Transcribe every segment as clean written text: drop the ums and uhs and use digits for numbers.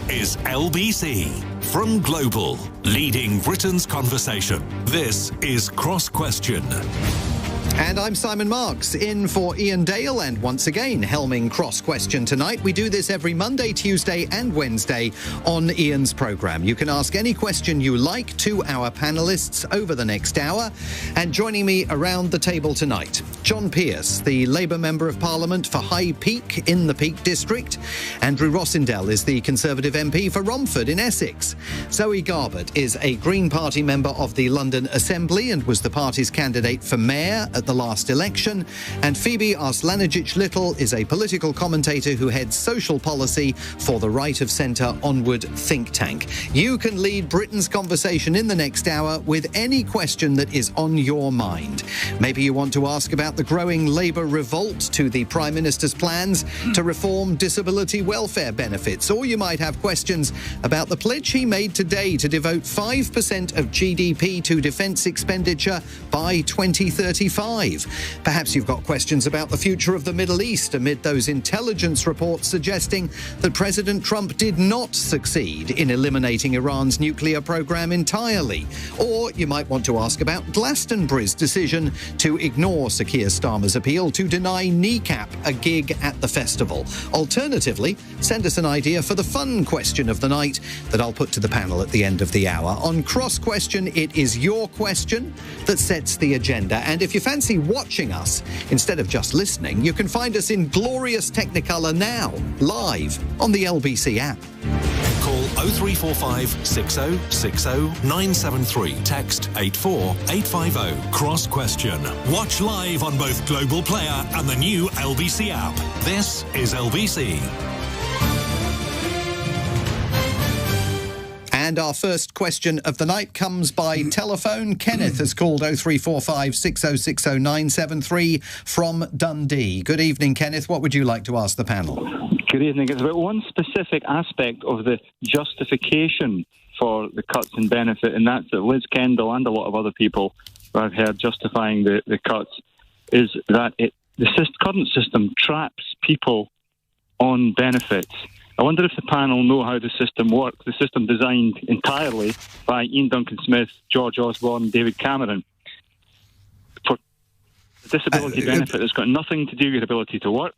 is LBC. From Global, leading Britain's conversation. This is Cross Question. And I'm Simon Marks, in for Ian Dale, and once again, helming Cross Question tonight. We do this every Monday, Tuesday and Wednesday on Ian's programme. You can ask any question you like to our panellists over the next hour. And joining me around the table tonight, John Pearce, the Labour Member of Parliament for High Peak in the Peak District. Andrew Rosindell is the Conservative MP for Romford in Essex. Zoe Garbett is a Green Party member of the London Assembly and was the party's candidate for mayor at the last election. And Phoebe Arslanagić-Little is a political commentator who heads social policy for the right of centre Onward think tank. You can lead Britain's conversation in the next hour with any question that is on your mind. Maybe you want to ask about the growing Labour revolt to the Prime Minister's plans to reform disability welfare benefits, or you might have questions about the pledge he made today to devote 5% of GDP to defence expenditure by 2035. Perhaps you've got questions about the future of the Middle East amid those intelligence reports suggesting that President Trump did not succeed in eliminating Iran's nuclear program entirely. Or you might want to ask about Glastonbury's decision to ignore Sir Keir Starmer's appeal to deny Kneecap a gig at the festival. Alternatively, send us an idea for the fun question of the night that I'll put to the panel at the end of the hour. On Cross Question, it is your question that sets the agenda. And if you fancy watching us instead of just listening, you can find us in glorious Technicolor now, live on the LBC app. Call 0345 6060 973. Text 84850. Cross Question. Watch live on both Global Player and the new LBC app. This is LBC. And our first question of the night comes by telephone. Kenneth has called 0345 6060 973 from Dundee. Good evening, Kenneth. What would you like to ask the panel? Good evening. It's about one specific aspect of the justification for the cuts in benefit, and that's that Liz Kendall and a lot of other people who I've heard justifying the cuts, is that the current system traps people on benefits. I wonder if the panel know how the system works. The system designed entirely by Ian Duncan Smith, George Osborne, David Cameron. For disability benefit, it's got nothing to do with ability to work.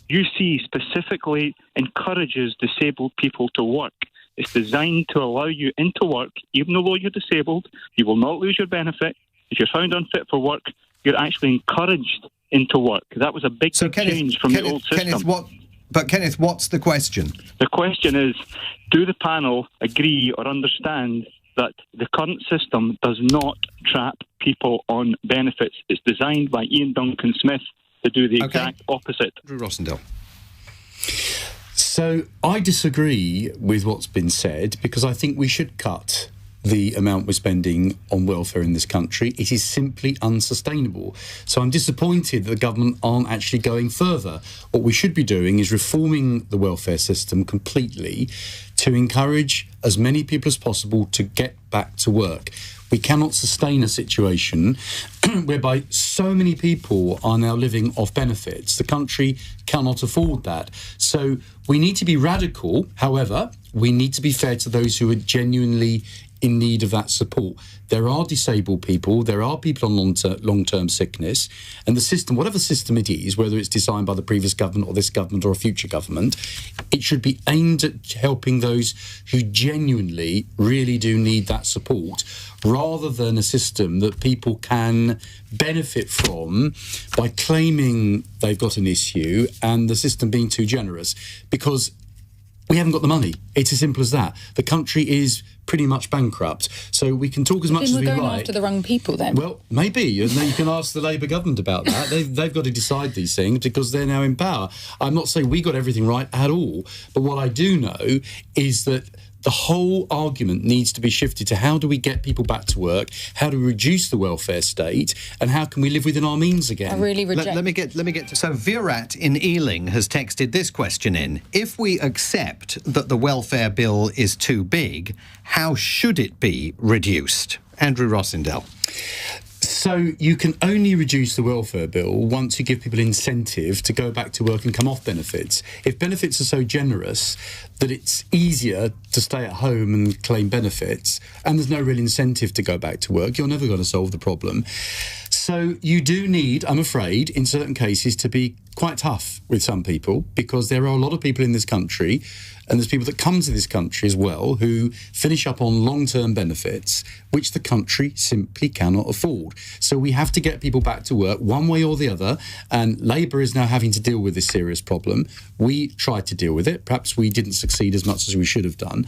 UC specifically encourages disabled people to work. It's designed to allow you into work, even though you're disabled. You will not lose your benefit. If you're found unfit for work, you're actually encouraged into work. That was a big change from the old system. Kenneth, what's the question? The question is, do the panel agree or understand that the current system does not trap people on benefits? It's designed by Ian Duncan Smith to do the exact opposite. Andrew Rosindell. So I disagree with what's been said, because I think we should cut the amount we're spending on welfare in this country. It is simply unsustainable. So I'm disappointed that the government aren't actually going further. What we should be doing is reforming the welfare system completely to encourage as many people as possible to get back to work. We cannot sustain a situation whereby so many people are now living off benefits. The country cannot afford that. So we need to be radical. However, we need to be fair to those who are genuinely in need of that support. There are disabled people, there are people on long-term sickness, and the system, whatever system it is, whether it's designed by the previous government or this government or a future government, it should be aimed at helping those who genuinely really do need that support, rather than a system that people can benefit from by claiming they've got an issue and the system being too generous, because we haven't got the money. It's as simple as that. The country is pretty much bankrupt. So we can talk as much as we like. We're going after the wrong people then. Well, maybe. And then you can ask the Labour government about that. They've got to decide these things because they're now in power. I'm not saying we got everything right at all. But what I do know is that the whole argument needs to be shifted to how do we get people back to work, how do we reduce the welfare state, and how can we live within our means again? I really reject. Let me get to. So Virat in Ealing has texted this question in: if we accept that the welfare bill is too big, how should it be reduced? Andrew Rosindell. So you can only reduce the welfare bill once you give people incentive to go back to work and come off benefits. If benefits are so generous that it's easier to stay at home and claim benefits, and there's no real incentive to go back to work, you're never going to solve the problem. So you do need, I'm afraid, in certain cases, to be quite tough with some people, because there are a lot of people in this country, and there's people that come to this country as well, who finish up on long-term benefits, which the country simply cannot afford. So we have to get people back to work one way or the other, and Labour is now having to deal with this serious problem. We tried to deal with it. Perhaps we didn't succeed as much as we should have done.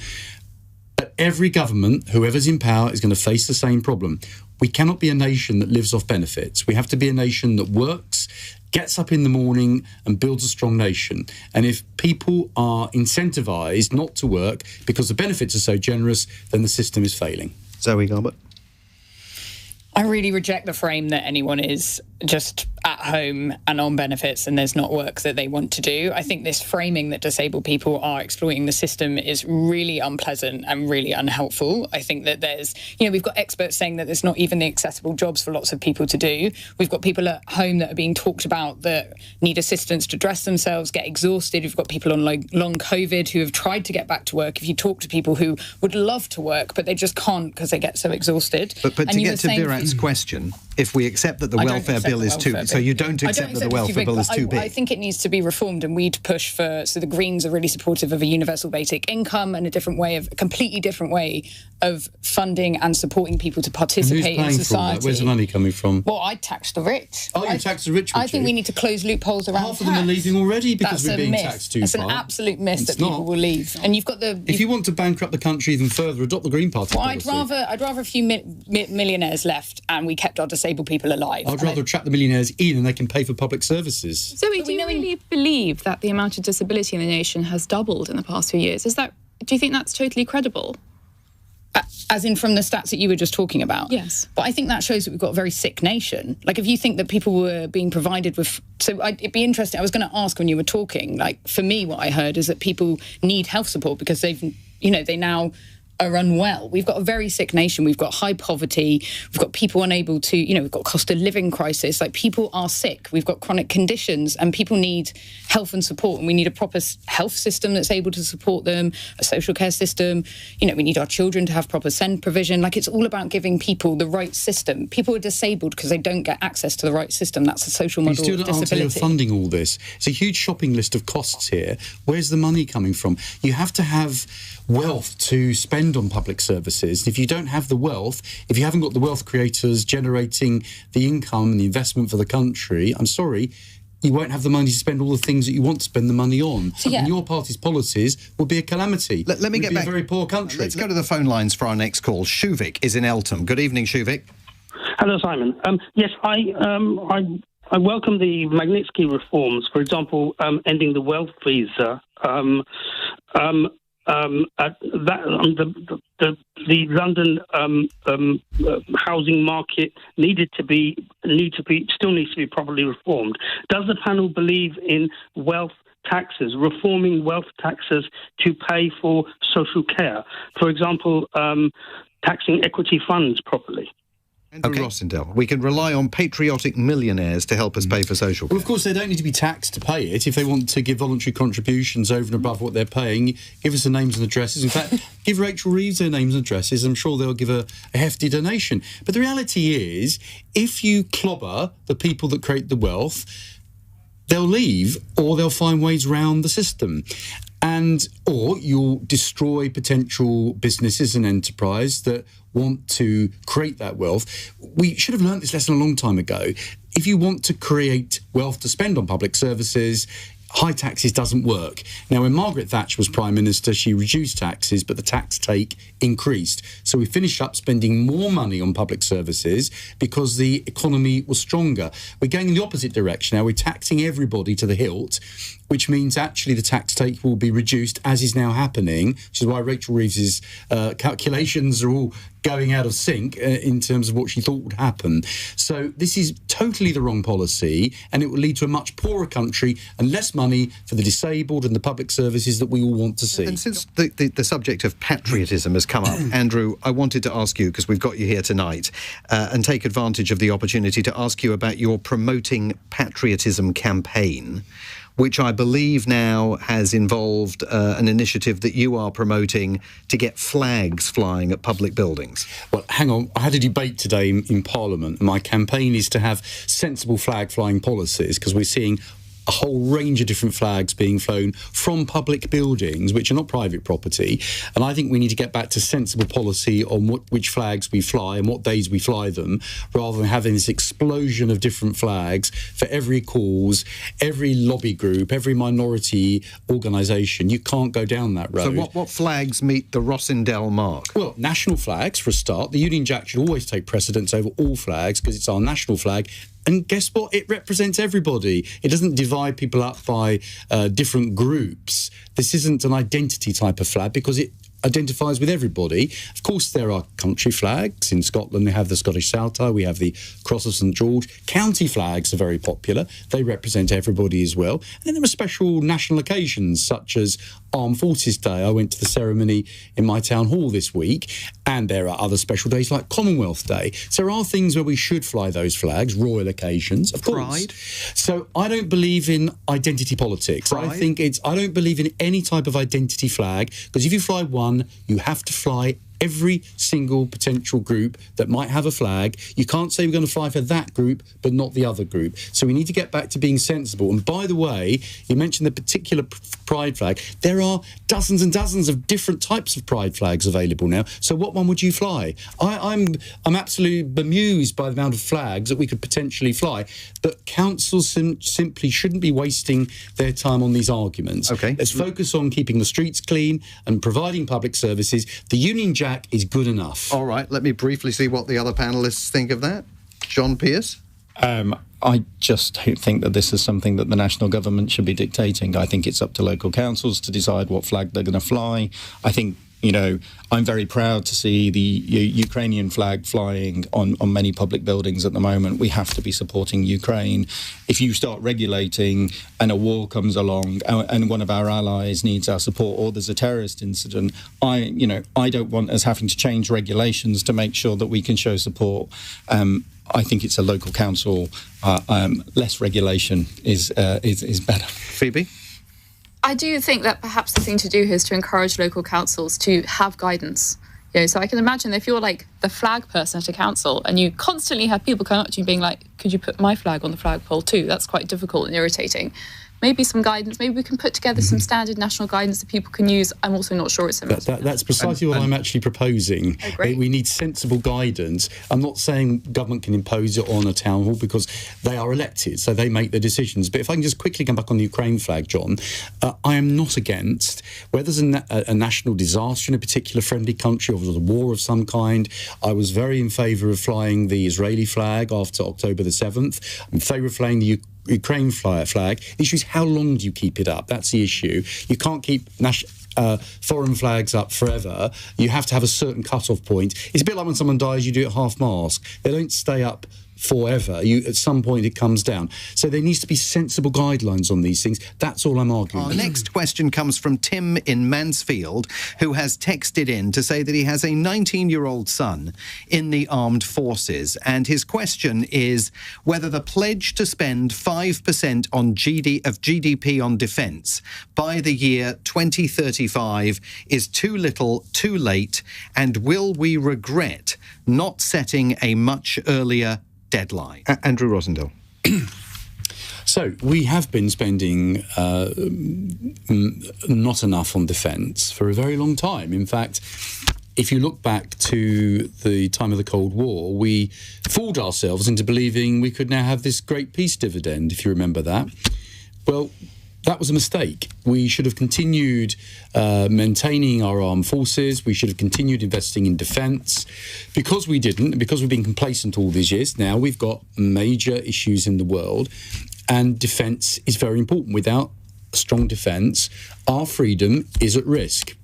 But every government, whoever's in power, is going to face the same problem. We cannot be a nation that lives off benefits. We have to be a nation that works, gets up in the morning and builds a strong nation. And if people are incentivised not to work because the benefits are so generous, then the system is failing. Zoe Garbett. I really reject the frame that anyone is just at home and on benefits and there's not work that they want to do. I think this framing that disabled people are exploiting the system is really unpleasant and really unhelpful. I think that there's, we've got experts saying that there's not even the accessible jobs for lots of people to do. We've got people at home that are being talked about that need assistance to dress themselves, get exhausted. We've got people on long COVID who have tried to get back to work. If you talk to people who would love to work, but they just can't because they get so exhausted. But to get to Virat's question, if we accept that the welfare bill is too... So you don't accept that the welfare bill is too big? I think it needs to be reformed, and we'd push for... So the Greens are really supportive of a universal basic income and a completely different way of funding and supporting people to participate in society. Where's the money coming from? Well, I'd tax the rich. Oh, you tax the rich, I think we need to close loopholes around Half of them are leaving already because we're being taxed too far. It's an absolute myth that people will leave. And you've got the... If you want to bankrupt the country even further, adopt the Green Party policy. I'd rather a few millionaires left and we kept our disabled people alive. I'd rather attract the millionaires in and they can pay for public services. Zoe, do you really believe that the amount of disability in the nation has doubled in the past few years? Do you think that's totally credible? As in from the stats that you were just talking about? Yes. But I think that shows that we've got a very sick nation. Like, if you think that people were being provided with... So it'd be interesting. I was going to ask when you were talking, like, for me, what I heard is that people need health support because they now are unwell. We've got a very sick nation. We've got high poverty. We've got people unable to, we've got cost of living crisis. Like, people are sick. We've got chronic conditions and people need health and support. And we need a proper health system that's able to support them, a social care system. We need our children to have proper SEND provision. Like, it's all about giving people the right system. People are disabled because they don't get access to the right system. That's a social model of disability. You still don't answer funding all this. It's a huge shopping list of costs here. Where's the money coming from? You have to have wealth to spend on public services. If you don't have the wealth, if you haven't got the wealth creators generating the income and the investment for the country, I'm sorry, you won't have the money to spend all the things that you want to spend the money on. So, and your party's policies will be a calamity. Let me get back. A very poor country. Let's go to the phone lines for our next call. Shuvik is in Eltham. Good evening, Shuvik. Hello, Simon. Yes, I welcome the Magnitsky reforms. For example, ending the wealth visa. The London housing market still needs to be properly reformed. Does the panel believe in wealth taxes, reforming wealth taxes to pay for social care? For example, taxing equity funds properly. Okay. Rosindell, we can rely on patriotic millionaires to help us pay for social care. Well, of course, they don't need to be taxed to pay it. If they want to give voluntary contributions over and above what they're paying, give us the names and addresses. In fact, give Rachel Reeves their names and addresses. I'm sure they'll give a hefty donation. But the reality is, if you clobber the people that create the wealth, they'll leave or they'll find ways around the system. Or you'll destroy potential businesses and enterprise that want to create that wealth. We should have learned this lesson a long time ago. If you want to create wealth to spend on public services, high taxes doesn't work. Now, when Margaret Thatcher was Prime Minister, she reduced taxes, but the tax take increased. So we finished up spending more money on public services because the economy was stronger. We're going in the opposite direction now. We're taxing everybody to the hilt, which means actually the tax take will be reduced, as is now happening, which is why Rachel Reeves's calculations are all going out of sync in terms of what she thought would happen. So this is totally the wrong policy, and it will lead to a much poorer country and less money for the disabled and the public services that we all want to see. And since the subject of patriotism has come up, Andrew, I wanted to ask you, because we've got you here tonight, and take advantage of the opportunity to ask you about your Promoting Patriotism campaign, which I believe now has involved an initiative that you are promoting to get flags flying at public buildings. Well, hang on. I had a debate today in Parliament. My campaign is to have sensible flag flying policies, because we're seeing a whole range of different flags being flown from public buildings, which are not private property. And I think we need to get back to sensible policy on which flags we fly and what days we fly them, rather than having this explosion of different flags for every cause, every lobby group, every minority organisation. You can't go down that road. So what flags meet the Rosindell mark? Well, national flags, for a start. The Union Jack should always take precedence over all flags, because it's our national flag. And guess what? It represents everybody. It doesn't divide people up by different groups. This isn't an identity type of flag, because it identifies with everybody. Of course, there are country flags. In Scotland, we have the Scottish Saltire, we have the Cross of St George. County flags are very popular. They represent everybody as well. And then there are special national occasions, such as Armed Forces Day. I went to the ceremony in my town hall this week, and there are other special days like Commonwealth Day. So there are things where we should fly those flags, royal occasions, of course. Pride? So I don't believe in identity politics. Pride? I don't believe in any type of identity flag, because if you fly one, you have to fly every single potential group that might have a flag. You can't say we're going to fly for that group but not the other group. So we need to get back to being sensible. And by the way, you mentioned the particular pride flag. There are dozens and dozens of different types of pride flags available now. So what one would you fly? I'm absolutely bemused by the amount of flags that we could potentially fly. But councils simply shouldn't be wasting their time on these arguments. Okay. Let's focus on keeping the streets clean and providing public services. The Union Jack is good enough. All right, let me briefly see what the other panellists think of that. John Pearce? I just don't think that this is something that the national government should be dictating. I think it's up to local councils to decide what flag they're going to fly. I think, I'm very proud to see the Ukrainian flag flying on many public buildings at the moment. We have to be supporting Ukraine. If you start regulating and a war comes along and one of our allies needs our support, or there's a terrorist incident, I don't want us having to change regulations to make sure that we can show support. I think it's a local council. Less regulation is better. Phoebe? I do think that perhaps the thing to do here is to encourage local councils to have guidance. So I can imagine if you're like the flag person at a council and you constantly have people come up to you being like, could you put my flag on the flagpole too? That's quite difficult and irritating. Maybe some guidance. Maybe we can put together some standard national guidance that people can use. I'm also not sure it's that's precisely what I'm actually proposing. Oh, great. We need sensible guidance. I'm not saying government can impose it on a town hall, because they are elected, so they make the decisions. But if I can just quickly come back on the Ukraine flag, John, I am not against where there's a national disaster in a particular friendly country, or there's a war of some kind. I was very in favour of flying the Israeli flag after October the 7th. I'm in favour of flying the Ukraine flag. The issue is, how long do you keep it up? That's the issue. You can't keep foreign flags up forever. You have to have a certain cut-off point. It's a bit like when someone dies, you do it half-mast. They don't stay up forever. At some point it comes down. So there needs to be sensible guidelines on these things. That's all I'm arguing. Our next question comes from Tim in Mansfield, who has texted in to say that he has a 19-year-old son in the armed forces, and his question is whether the pledge to spend 5% of GDP on defence by the year 2035 is too little, too late, and will we regret not setting a much earlier deadline? Andrew Rosindell. So we have been spending not enough on defence for a very long time. In fact, if you look back to the time of the Cold War, we fooled ourselves into believing we could now have this great peace dividend, if you remember that. Well, that was a mistake. We should have continued maintaining our armed forces. We should have continued investing in defence. Because we didn't, because we've been complacent all these years, now we've got major issues in the world, and defence is very important. Without a strong defence, our freedom is at risk.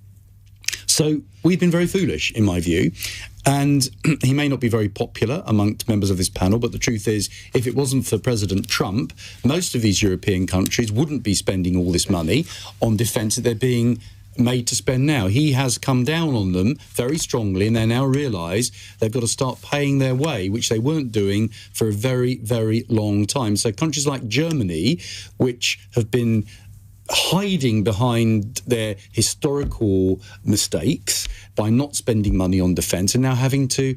So we've been very foolish, in my view, and he may not be very popular amongst members of this panel, but the truth is, if it wasn't for President Trump, most of these European countries wouldn't be spending all this money on defence that they're being made to spend now. He has come down on them very strongly, and they now realise they've got to start paying their way, which they weren't doing for a very, very long time. So countries like Germany, which have been hiding behind their historical mistakes by not spending money on defence, and now having to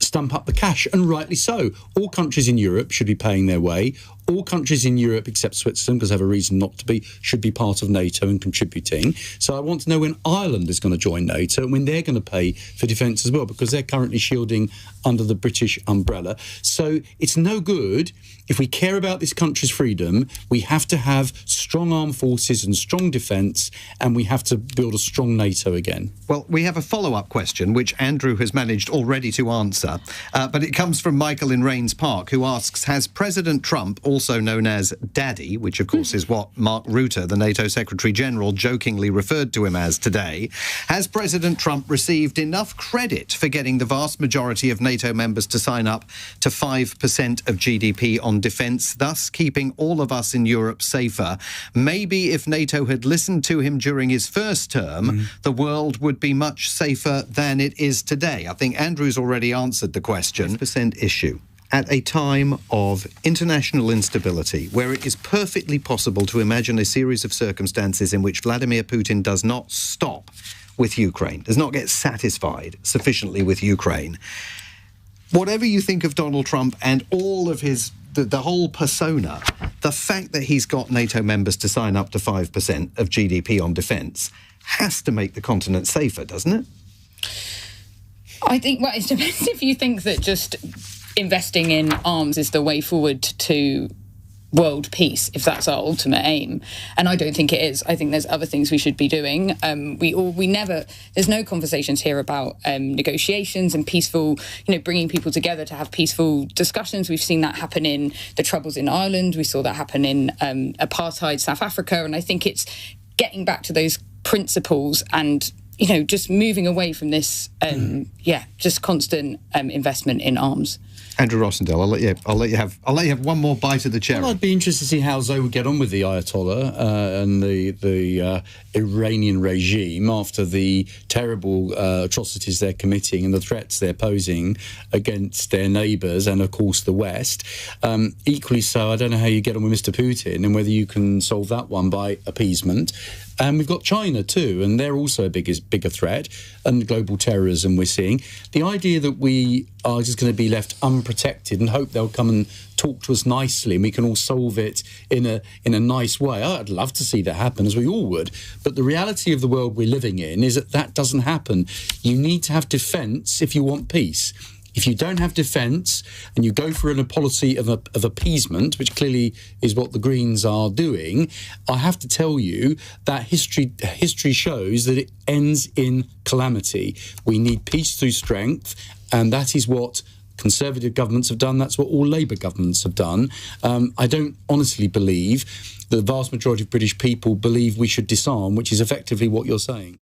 stump up the cash, and rightly so. All countries in Europe should be paying their way. All countries in Europe, except Switzerland, because they have a reason not to be, should be part of NATO and contributing. So I want to know when Ireland is going to join NATO and when they're going to pay for defence as well, because they're currently shielding under the British umbrella. So it's no good. If we care about this country's freedom, we have to have strong armed forces and strong defence, and we have to build a strong NATO again. Well, we have a follow-up question, which Andrew has managed already to answer, but it comes from Michael in Rains Park, who asks, has President Trump, also known as Daddy, which of course is what Mark Rutte, the NATO Secretary-General, jokingly referred to him as today, has President Trump received enough credit for getting the vast majority of NATO members to sign up to 5% of GDP on defence, thus keeping all of us in Europe safer? Maybe if NATO had listened to him during his first term, the world would be much safer than it is today. I think Andrew's already answered the question. 5% issue. At a time of international instability, where it is perfectly possible to imagine a series of circumstances in which Vladimir Putin does not stop with Ukraine, does not get satisfied sufficiently with Ukraine, whatever you think of Donald Trump and all of his the whole persona, the fact that he's got NATO members to sign up to 5% of GDP on defence has to make the continent safer, doesn't it? I think, well, it depends if you think that just investing in arms is the way forward to world peace, if that's our ultimate aim. And I don't think it is. I think there's other things we should be doing. There's no conversations here about negotiations and peaceful, bringing people together to have peaceful discussions. We've seen that happen in the Troubles in Ireland. We saw that happen in apartheid South Africa. And I think it's getting back to those principles and just moving away from this, just constant investment in arms. Andrew Rosindell, I'll let you have one more bite of the cherry. Well, I'd be interested to see how Zoe would get on with the Ayatollah and the Iranian regime after the terrible atrocities they're committing and the threats they're posing against their neighbours and, of course, the West. Equally so, I don't know how you get on with Mr. Putin and whether you can solve that one by appeasement. And we've got China too, and they're also a bigger threat, and global terrorism we're seeing. The idea that we are just going to be left unprotected and hope they'll come and talk to us nicely and we can all solve it in a nice way. I'd love to see that happen, as we all would. But the reality of the world we're living in is that doesn't happen. You need to have defence if you want peace. If you don't have defence and you go for a policy of appeasement, which clearly is what the Greens are doing, I have to tell you that history shows that it ends in calamity. We need peace through strength, and that is what Conservative governments have done. That's what all Labour governments have done. I don't honestly believe the vast majority of British people believe we should disarm, which is effectively what you're saying.